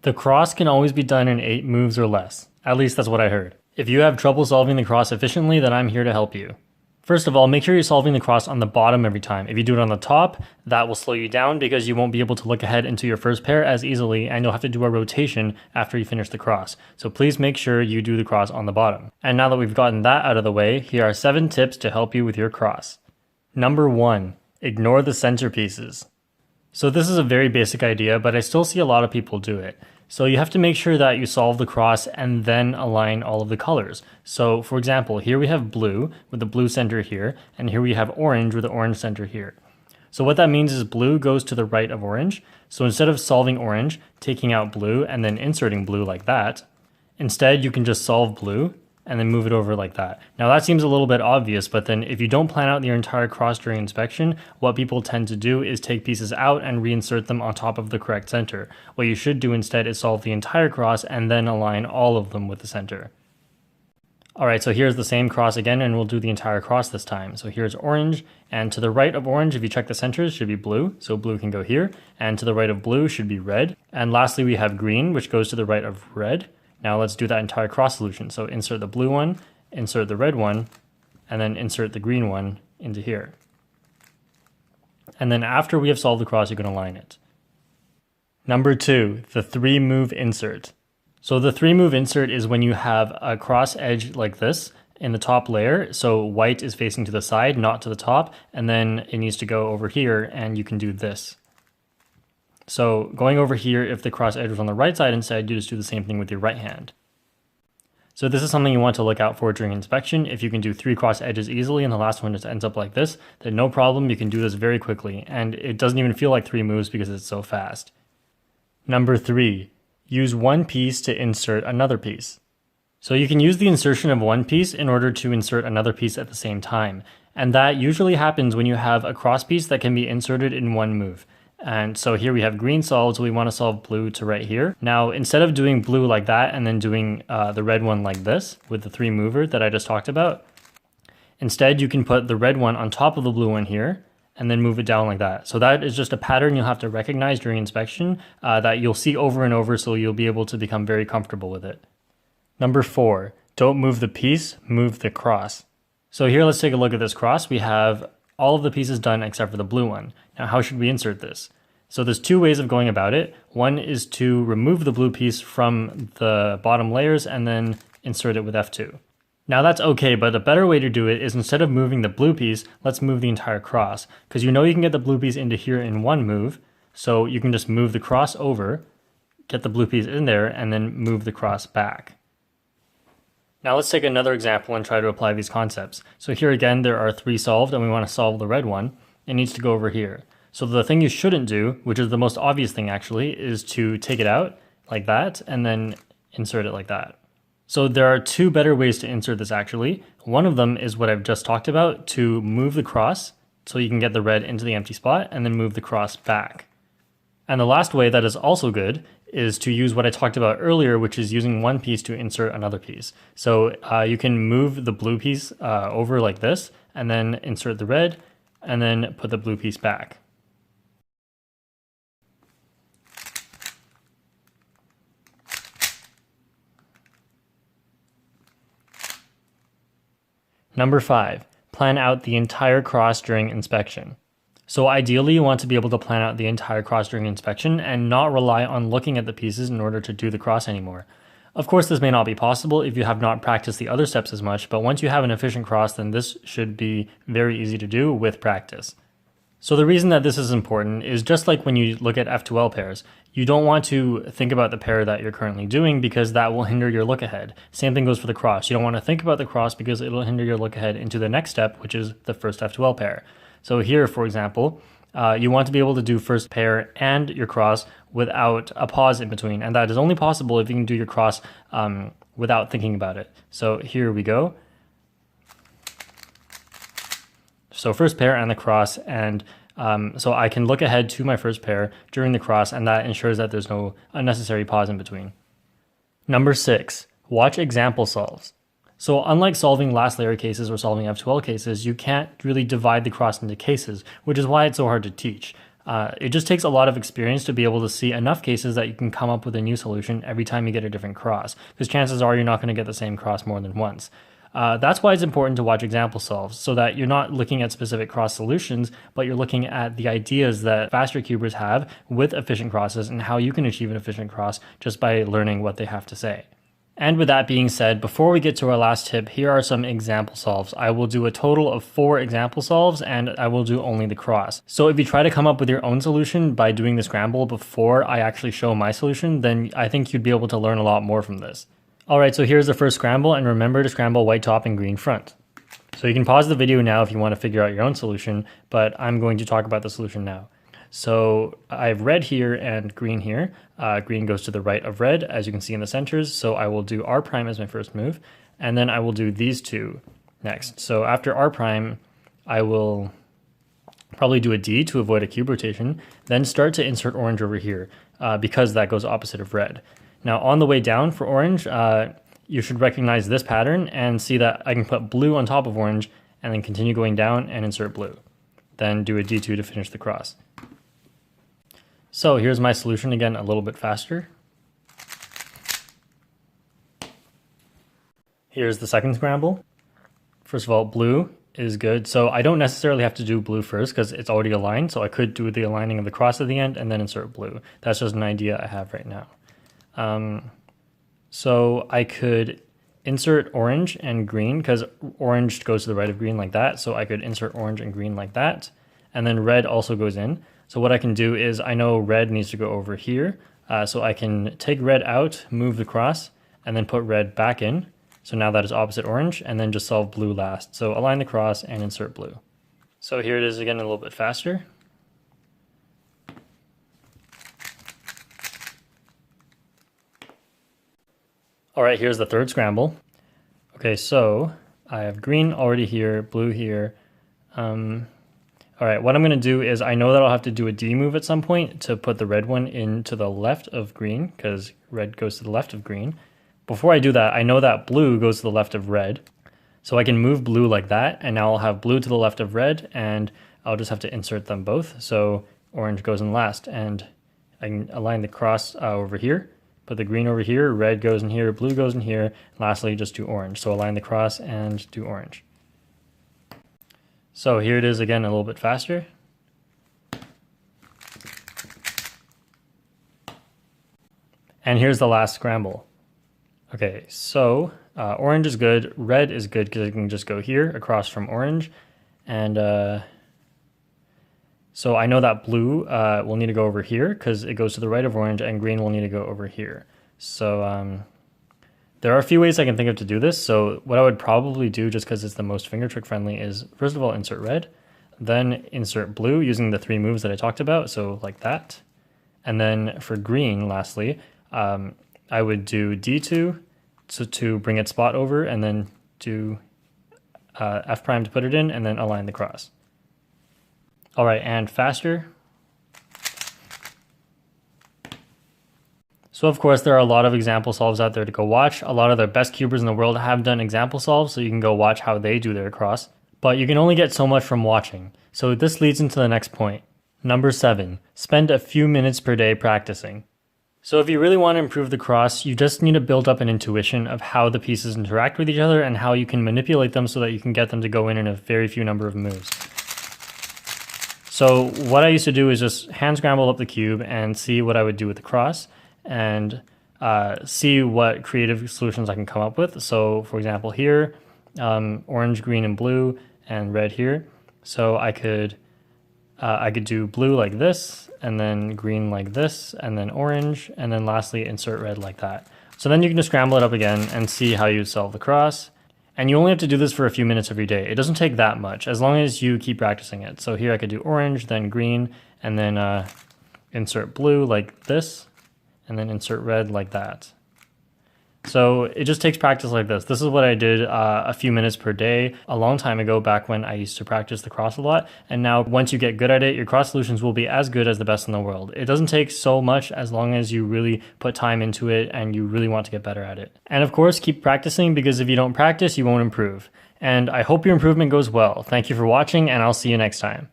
The cross can always be done in 8 moves or less. At least that's what I heard. If you have trouble solving the cross efficiently, then I'm here to help you. First of all, make sure you're solving the cross on the bottom every time. If you do it on the top, that will slow you down because you won't be able to look ahead into your first pair as easily, and you'll have to do a rotation after you finish the cross. So please make sure you do the cross on the bottom. And now that we've gotten that out of the way, here are 7 tips to help you with your cross. Number 1, ignore the centerpieces. So this is a very basic idea, but I still see a lot of people do it. So you have to make sure that you solve the cross and then align all of the colors. So for example, here we have blue with the blue center here, and here we have orange with the orange center here. So what that means is blue goes to the right of orange. So instead of solving orange, taking out blue and then inserting blue like that, instead you can just solve blue and then move it over like that. Now that seems a little bit obvious, but then if you don't plan out your entire cross during inspection, what people tend to do is take pieces out and reinsert them on top of the correct center. What you should do instead is solve the entire cross and then align all of them with the center. Alright, so here's the same cross again, and we'll do the entire cross this time. So here's orange, and to the right of orange, if you check the centers, should be blue, so blue can go here, and to the right of blue should be red. And lastly we have green, which goes to the right of red. Now let's do that entire cross solution. So insert the blue one, insert the red one, and then insert the green one into here. And then after we have solved the cross, you can align it. Number 2, the 3-move insert. So the 3-move insert is when you have a cross edge like this in the top layer. So white is facing to the side, not to the top, and then it needs to go over here, and you can do this. So going over here, if the cross edge was on the right side instead, you just do the same thing with your right hand. So this is something you want to look out for during inspection. If you can do 3 cross edges easily and the last one just ends up like this, then no problem, you can do this very quickly. And it doesn't even feel like 3 moves because it's so fast. Number 3, use one piece to insert another piece. So you can use the insertion of one piece in order to insert another piece at the same time. And that usually happens when you have a cross piece that can be inserted in one move. And so here we have green solved, so we want to solve blue to right here. Now, instead of doing blue like that and then doing the red one like this with the 3-mover that I just talked about, instead you can put the red one on top of the blue one here and then move it down like that. So that is just a pattern you'll have to recognize during inspection that you'll see over and over, so you'll be able to become very comfortable with it. Number 4, don't move the piece, move the cross. So here let's take a look at this cross. We have all of the pieces done except for the blue one. Now how should we insert this? So there's 2 ways of going about it. One is to remove the blue piece from the bottom layers and then insert it with F2. Now that's okay, but a better way to do it is instead of moving the blue piece, let's move the entire cross. Because you know you can get the blue piece into here in one move, so you can just move the cross over, get the blue piece in there, and then move the cross back. Now let's take another example and try to apply these concepts. So here again, there are 3 solved, and we want to solve the red one. It needs to go over here. So the thing you shouldn't do, which is the most obvious thing actually, is to take it out like that and then insert it like that. So there are 2 better ways to insert this actually. One of them is what I've just talked about, to move the cross so you can get the red into the empty spot and then move the cross back. And the last way that is also good is to use what I talked about earlier, which is using one piece to insert another piece. So you can move the blue piece over like this and then insert the red and then put the blue piece back. Number 5, plan out the entire cross during inspection. So ideally you want to be able to plan out the entire cross during inspection and not rely on looking at the pieces in order to do the cross anymore. Of course this may not be possible if you have not practiced the other steps as much, but once you have an efficient cross, then this should be very easy to do with practice. So the reason that this is important is just like when you look at F2L pairs, you don't want to think about the pair that you're currently doing because that will hinder your look ahead. Same thing goes for the cross. You don't want to think about the cross because it'll hinder your look ahead into the next step, which is the first F2L pair. So here, for example, you want to be able to do first pair and your cross without a pause in between. And that is only possible if you can do your cross without thinking about it. So here we go. So first pair and the cross, and so I can look ahead to my first pair during the cross, and that ensures that there's no unnecessary pause in between. Number 6, watch example solves. So unlike solving last layer cases or solving F2L cases, you can't really divide the cross into cases, which is why it's so hard to teach. It just takes a lot of experience to be able to see enough cases that you can come up with a new solution every time you get a different cross, because chances are you're not going to get the same cross more than once. That's why it's important to watch example solves, so that you're not looking at specific cross solutions, but you're looking at the ideas that faster cubers have with efficient crosses and how you can achieve an efficient cross just by learning what they have to say. And with that being said, before we get to our last tip, here are some example solves. I will do a total of 4 example solves, and I will do only the cross. So if you try to come up with your own solution by doing the scramble before I actually show my solution, then I think you'd be able to learn a lot more from this. Alright, so here's the first scramble, and remember to scramble white top and green front. So you can pause the video now if you want to figure out your own solution, but I'm going to talk about the solution now. So I have red here and green here. Green goes to the right of red, as you can see in the centers. So I will do R prime as my first move, and then I will do these two next. So after R prime, I will probably do a D to avoid a cube rotation, then start to insert orange over here because that goes opposite of red. Now on the way down for orange, you should recognize this pattern and see that I can put blue on top of orange and then continue going down and insert blue. Then do a D2 to finish the cross. So here's my solution again, a little bit faster. Here's the second scramble. First of all, blue is good. So I don't necessarily have to do blue first because it's already aligned. So I could do the aligning of the cross at the end and then insert blue. That's just an idea I have right now. So I could insert orange and green because orange goes to the right of green like that. So I could insert orange and green like that. And then red also goes in. So what I can do is I know red needs to go over here. So I can take red out, move the cross, and then put red back in. So now that is opposite orange, and then just solve blue last. So align the cross and insert blue. So here it is again a little bit faster. All right, here's the third scramble. Okay, so I have green already here, blue here. All right, what I'm gonna do is I know that I'll have to do a D move at some point to put the red one into the left of green because red goes to the left of green. Before I do that, I know that blue goes to the left of red. So I can move blue like that, and now I'll have blue to the left of red, and I'll just have to insert them both. So orange goes in last, and I can align the cross over here, put the green over here, red goes in here, blue goes in here, and lastly just do orange. So align the cross and do orange. So here it is again a little bit faster. And here's the last scramble. Okay, so orange is good, red is good because I can just go here across from orange. And so I know that blue will need to go over here because it goes to the right of orange, and green will need to go over here. So there are a few ways I can think of to do this. So what I would probably do, just because it's the most finger trick friendly, is first of all insert red, then insert blue using the 3 moves that I talked about, so like that. And then for green, lastly, I would do D2 to bring its spot over, and then do F prime to put it in, and then align the cross. All right, and faster. So of course, there are a lot of example solves out there to go watch. A lot of the best cubers in the world have done example solves, so you can go watch how they do their cross. But you can only get so much from watching. So this leads into the next point. Number 7, spend a few minutes per day practicing. So if you really want to improve the cross, you just need to build up an intuition of how the pieces interact with each other and how you can manipulate them so that you can get them to go in a very few number of moves. So what I used to do is just hand scramble up the cube and see what I would do with the cross, and see what creative solutions I can come up with. So for example here, orange, green, and blue, and red here. So I could do blue like this, and then green like this, and then orange, and then lastly insert red like that. So then you can just scramble it up again and see how you solve the cross. And you only have to do this for a few minutes every day. It doesn't take that much, as long as you keep practicing it. So here I could do orange, then green, and then insert blue like this, and then insert red like that. So it just takes practice like this. This is what I did a few minutes per day a long time ago, back when I used to practice the cross a lot. And now once you get good at it, your cross solutions will be as good as the best in the world. It doesn't take so much as long as you really put time into it and you really want to get better at it. And of course, keep practicing, because if you don't practice, you won't improve. And I hope your improvement goes well. Thank you for watching, and I'll see you next time.